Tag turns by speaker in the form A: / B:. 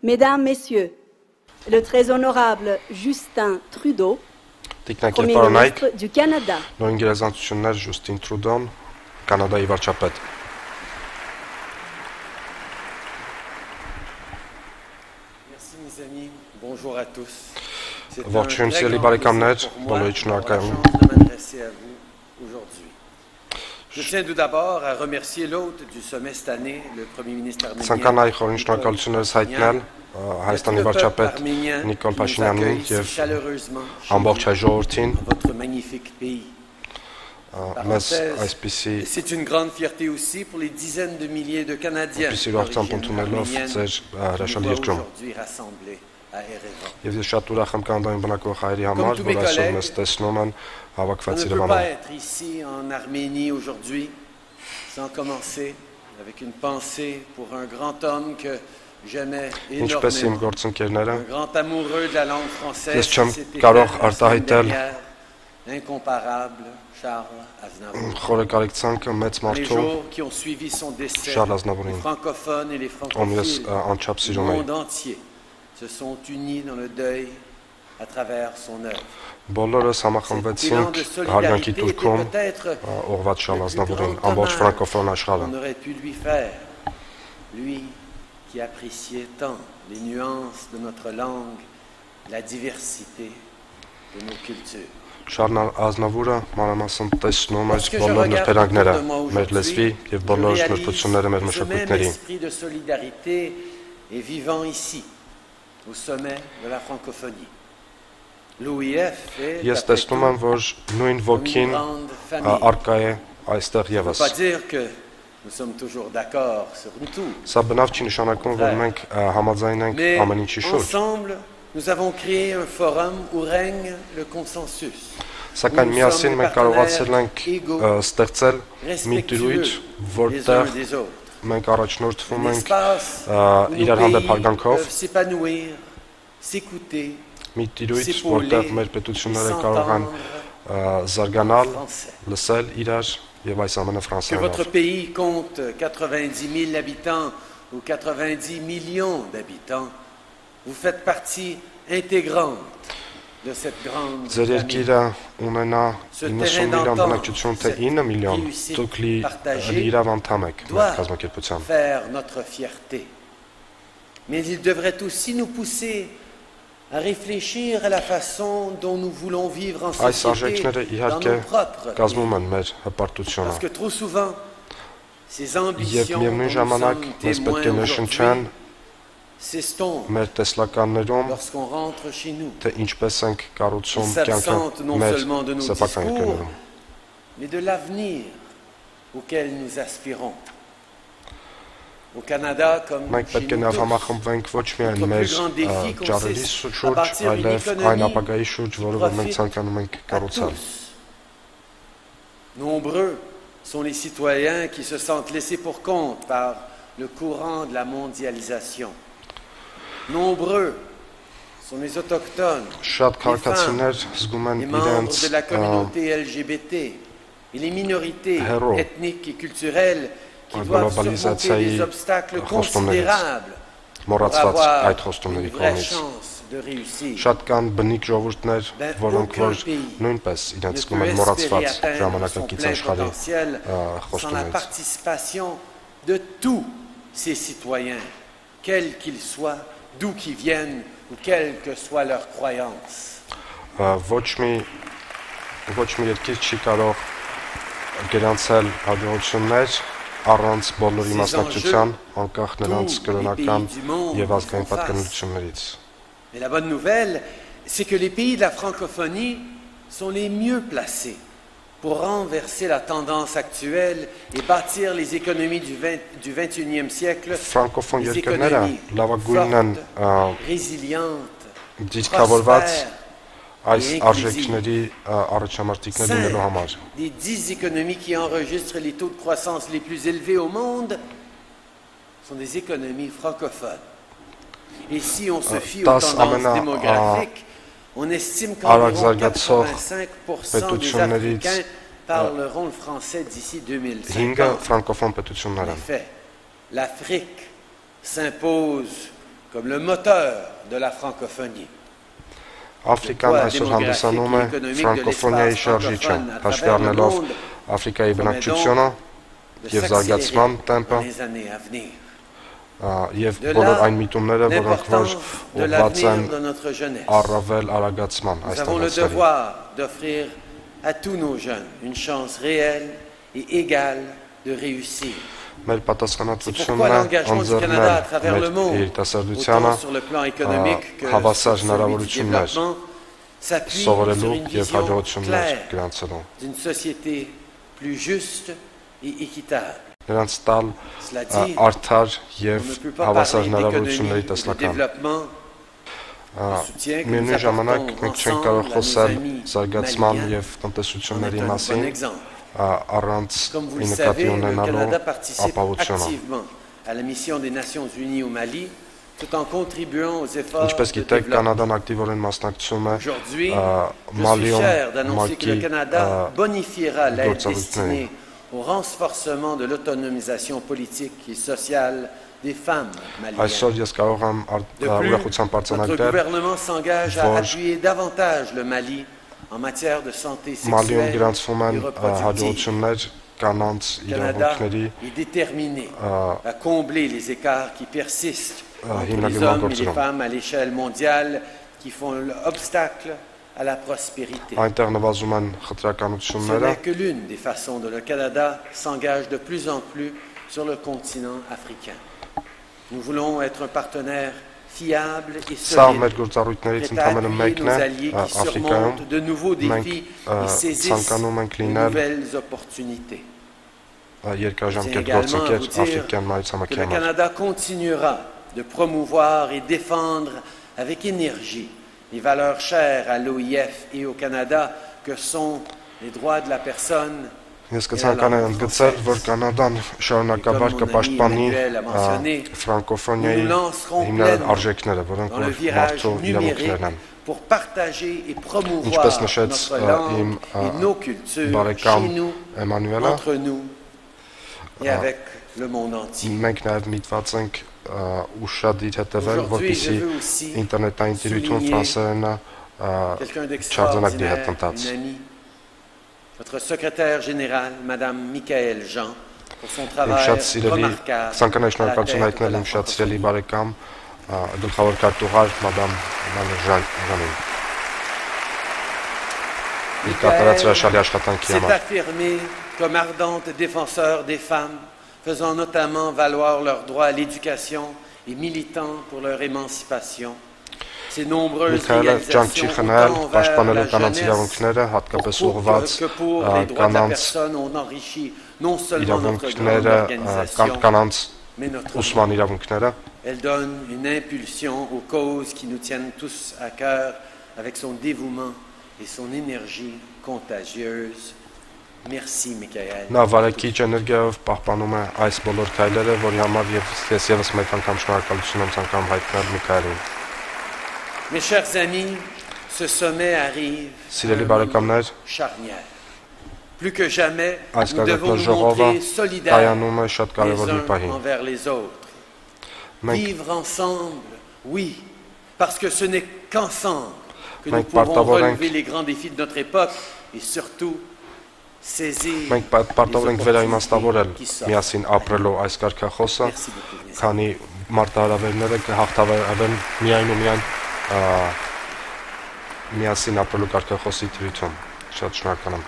A: Mesdames, Messieurs, le très honorable Justin Trudeau, Premier ministre du Canada.
B: Justin Trudeau, Canada վարչապետ.
C: Merci mes amis. Bonjour à tous. C'est un
B: Ողջույն
C: très
B: սիրելի
C: grand
B: բարեկամներ,
C: plaisir pour moi
B: բոլորիդ
C: d'avoir la
B: շնորհակալ եմ։
C: chance de m'adresser à vous aujourd'hui. Je tiens tout d'abord à remercier l'hôte du sommet cette année, le Premier ministre arménien.
B: Ցանկանայի խորին շնորհակալություններս հայտնել Հայաստանի վարչապետ Նիկոլ Փաշինյանին եւ ամբողջ հայ ժողովրդին
C: Votre magnifique pays.
B: մեզ այսպիսի
C: C'est une grande fierté aussi pour les dizaines de milliers de Canadiens
B: ուրախությամբ ընդունելով ձեր հրաշալի երկրում։
C: aujourd'hui rassemblés à Erevan.
B: Եվ ես շատ ուրախ եմ կանադայում բնակվող հայերի համար, որ այսօր մեզ տեսնում են
C: On
B: հավաքված
C: ne peut
B: Երևանում։
C: pas être ici en Arménie aujourd'hui sans commencer avec une pensée pour un grand homme que j'aimais
B: Ինչպես իմ
C: énormément.
B: գործընկերները,
C: Un grand amoureux de la langue française.
B: Ես չեմ
C: C'était
B: կարող
C: la semaine
B: արտահայտել
C: dernière, L'incomparable Charles Aznavour.
B: խորը կարեկցանքը մեծ
C: Les
B: մարդու
C: jours qui ont suivi son décès,
B: Charles
C: les
B: Aznavourին,
C: francophones et les
B: ում ես
C: francophiles
B: անչափ
C: du
B: սիրում եմ։
C: monde entier se sont unis dans le deuil à travers son œuvre.
B: Բոլորս
C: Cet élan
B: համախմբվեցինք
C: de
B: հարգանքի
C: solidarité
B: տուրքում
C: était peut-être
B: ուղղված Շարլ
C: le plus
B: Ազնավուրին,
C: grand
B: ամբողջ
C: hommage
B: ֆրանկոֆոն աշխարհը։
C: qu'on aurait pu lui faire. Lui qui appréciait tant les nuances de notre langue, la diversité de nos cultures.
B: Շարլ Ազնավուրը մանրամասն տեսնում էր
C: Lorsque je
B: բոլոր
C: regarde
B: նրբերանգները
C: autour de moi
B: մեր լեզվի
C: aujourd'hui,
B: եւ
C: je
B: բոլոր
C: réalise
B: նրբությունները մեր
C: que ce même
B: մշակույթների։
C: esprit de solidarité est vivant ici, au sommet de la francophonie. L'OIF est,
B: Ես
C: après
B: տեսնում
C: tout,
B: եմ, որ նույն ոգին
C: une grande famille.
B: արկա է այստեղ
C: Ça ne
B: եւս։
C: veut pas dire que nous sommes toujours d'accord sur tout.
B: Սա բնավ չի նշանակում, որ մենք համաձայն ենք
C: Mais
B: ամեն ինչի շուրջ։
C: ensemble, nous avons créé un forum où règne le consensus.
B: Սակայն միասին մենք կարողացել ենք ստեղծել մի դրույթ,
C: Les
B: որտեղ
C: uns des autres.
B: մենք առաջնորդվում
C: Un
B: ենք
C: espace où
B: իրար
C: nos
B: հանդեպ
C: pays
B: հարգանքով,
C: peuvent s'épanouir, s'écouter,
B: մի դրույթ,
C: s'épauler,
B: որտեղ մեր պետությունները կարող են զարգանալ, լսել իրար եւ այս ամենը
C: que
B: ֆրանսերենով։
C: votre pays compte 90 000 habitants ou 90 millions d'habitants, vous faites partie intégrante de cette grande
B: Ձեր
C: famille.
B: երկիրը ունենա 90 միլիոն բնակչություն, թե 9 միլիոն, դուք իրավ անդամ եք մեր կազմակերպության։
C: Faire notre fierté. Mais il devrait aussi nous pousser à réfléchir à la façon dont nous voulons vivre en
B: Այս
C: société
B: արժեքները
C: dans
B: իհարկե
C: nos propres
B: կազմում
C: pays.
B: են մեր հպարտությունը։
C: Parce que trop souvent, ces
B: Եվ
C: ambitions
B: միևնույն
C: dont nous
B: ժամանակ
C: sommes
B: մեզ պետք է
C: témoins
B: նշնչեն
C: aujourd'hui s'estompent
B: մեր տեսլականներում,
C: lorsqu'on rentre chez nous.
B: թե ինչպես ենք կառուցում
C: Ils
B: կյանքը
C: s'absentent non
B: մեր
C: seulement de nos
B: սեփական
C: discours,
B: երկրներում։
C: mais de l'avenir auquel nous aspirons. Au Canada, comme
B: Մենք
C: chez
B: պետք է
C: nous
B: նաև
C: tous,
B: համախմբվենք ոչ միայն
C: Notre
B: մեր
C: plus grand défi
B: ճարերի
C: consiste à
B: շուրջ,
C: bâtir une
B: այլև
C: économie
B: այն ապագայի շուրջ, որը որ մենք
C: profite
B: ցանկանում ենք
C: à
B: կառուցել։
C: tous. Nombreux sont les citoyens qui se sentent laissés pour compte par le courant de la mondialisation. Nombreux sont les autochtones,
B: Շատ քաղաքացիներ զգում են
C: les membres
B: իրենց
C: de la communauté LGBT et les minorités
B: héros.
C: ethniques et culturelles qui
B: Ouais,
C: doivent
B: globalisation,
C: surmonter des obstacles considérables pour
B: մոռացված
C: avoir
B: այդ
C: une
B: խոստումների
C: vraie
B: կողմից։
C: chance de réussir.
B: Շատ կան բնիկ ժողովուրդներ, որոնք
C: aucun
B: որ
C: pays
B: նույնպես
C: Ne
B: իրենց զգում
C: peut
B: են
C: espérer
B: մոռացված
C: atteindre son
B: ժամանակակից
C: plein
B: աշխարհի
C: potentiel sans la
B: խոստումից։
C: participation de tous ses citoyens, quels qu'ils soient, d'où qu'ils viennent ou quelle que soit leur croyance.
B: Ոչ մի երկիր չի կարող գրանցել հաջողություններ առանց բոլորի
C: Ces
B: մասնակցության,
C: enjeux,
B: անկախ նրանց
C: tous les
B: կրոնական
C: pays du monde
B: եւ ազգային
C: font face.
B: պատկանելություններից։
C: Mais la bonne nouvelle, c'est que les pays de la francophonie sont les mieux placés pour renverser la tendance actuelle et bâtir les économies du 21e siècle,
B: Ֆրանկոֆոն
C: des
B: երկրները
C: économies
B: լավագույնն են
C: fortes, résilientes,
B: դիրքավորված այս
C: et
B: արժեքների առաջամարտիկներ լինելու համար։
C: des 10 économies qui enregistrent les taux de croissance les plus élevés au monde sont des économies francophones. Et si on se fie aux
B: Das
C: tendances
B: amena-
C: démographiques, on estime qu'environ
B: Արագ-զարգացող
C: 85% des
B: պետություններից,
C: Africains parleront le français d'ici
B: 5
C: 2050.
B: ֆրանկոֆոն
C: En
B: պետություններ են։
C: effet, l'Afrique s'impose comme le moteur de la francophonie.
B: Afrikան այսօր հանդիսանում է ֆրանկոֆոնիայի շարժիչը, հաշվի առնելով Աֆրիկայի բնակչությունը եւ զարգացման տեմպը եւ բոլոր այն միտումները, որոնք որ ուղղված են առավել արագացման այս
C: d'offrir à tous nos jeunes une chance réelle et égale de réussir.
B: Մեր պատասխանատվությունն է ընձեռնել մեր երիտասարդությանը հավասար հնարավորություններ սովորելու եւ հաջողություններ գրանցելու։ Նրանց տալ արդար եւ հավասար հնարավորությունների տեսլական։ Միևնույն ժամանակ մենք չենք կարող խոսել զարգացման եւ տնտեսությունների մասին առանց նկատի ունենալու ապահովությունը։ Ինչպես գիտեք, Կանադան ակտիվորեն մասնակցում է Մալիում ՄԱԿ-ի գործառույթներին։
C: Au renforcement de l'autonomisation politique et sociale des femmes maliennes.
B: Այսօր ես կարող եմ ուրախությամբ արձանագրել,
C: notre gouvernement s'engage à appuyer davantage le Mali en matière de santé sexuelle et reproductive. est déterminé à combler les écarts qui persistent entre les hommes et les femmes à l'échelle mondiale qui font obstacle à la prospérité. Ce n'est que l'une des façons dont le Canada s'engage de plus en plus sur le continent africain. Nous voulons être un partenaire fiable et solide, prêt à appuyer nos alliés qui surmontent de nouveaux défis et saisissent de nouvelles opportunités. Je tiens également à vous dire que le Canada continuera de promouvoir et défendre avec énergie les valeurs chères à l'OIF et au Canada que sont les droits de la personne.
B: Ես կցանկանամ ընդգծել, որ Կանադան շարունակաբար կպաշտպանի ֆրանկոֆոնիայի հիմնական արժեքները, որոնք որ մարդու իրավունքներն են։ Ինչպես նշեց իմ բարեկամ Էմանուելը, մենք նաև միտված ենք ուշադիր հետևել, որպեսզի ինտերնետային տիրույթում ֆրանսերենը չարձանագրի հետընթաց։
C: Notre secrétaire général, Madame Michaëlle Jean, pour son travail remarquable.
B: Շնորհակալություն հայտնել իմ շատ սիրելի բարեկամ, գլխավոր քարտուղար Madame Jean-Jeanին։ Իր կատարած հրաշալի աշխատանքի համար։
C: S'est affirmé comme ardente défenseur des femmes, faisant notamment valoir leur droit à l'éducation et militant pour leur émancipation. Ces nombreuses réalisations autant envers la jeunesse que pour les droits de la personne ont enrichi non seulement notre grande organisation, mais notre monde. Elle donne une impulsion aux causes qui nous tiennent tous à cœur avec son dévouement et son énergie contagieuse. Merci, Michaëlle.
B: Նա վարակիչ էներգիայով պահպանում է այս բոլոր քայլերը, որի համար ես եւս մեկ անգամ շնորհակալություն եմ ցանկանում հայտնել Միքայելին։
C: Mes chers amis, ce sommet arrive à un charnière. Plus que jamais, nous devons nous montrer solidaires les uns envers les autres. Vivre ensemble, oui, parce que ce n'est qu'ensemble que nous pouvons relever les grands défis de notre époque et surtout saisir
B: Մենք պարտավոր ենք վերաիմաստավորել միասին ապրելու այս կարգախոսը, քանի մարտահրավերները կհաղթահարվեն միայն ու միայն միասին ապրելու կարգախոսի դրությամբ։ Շատ շնորհակալ եմ։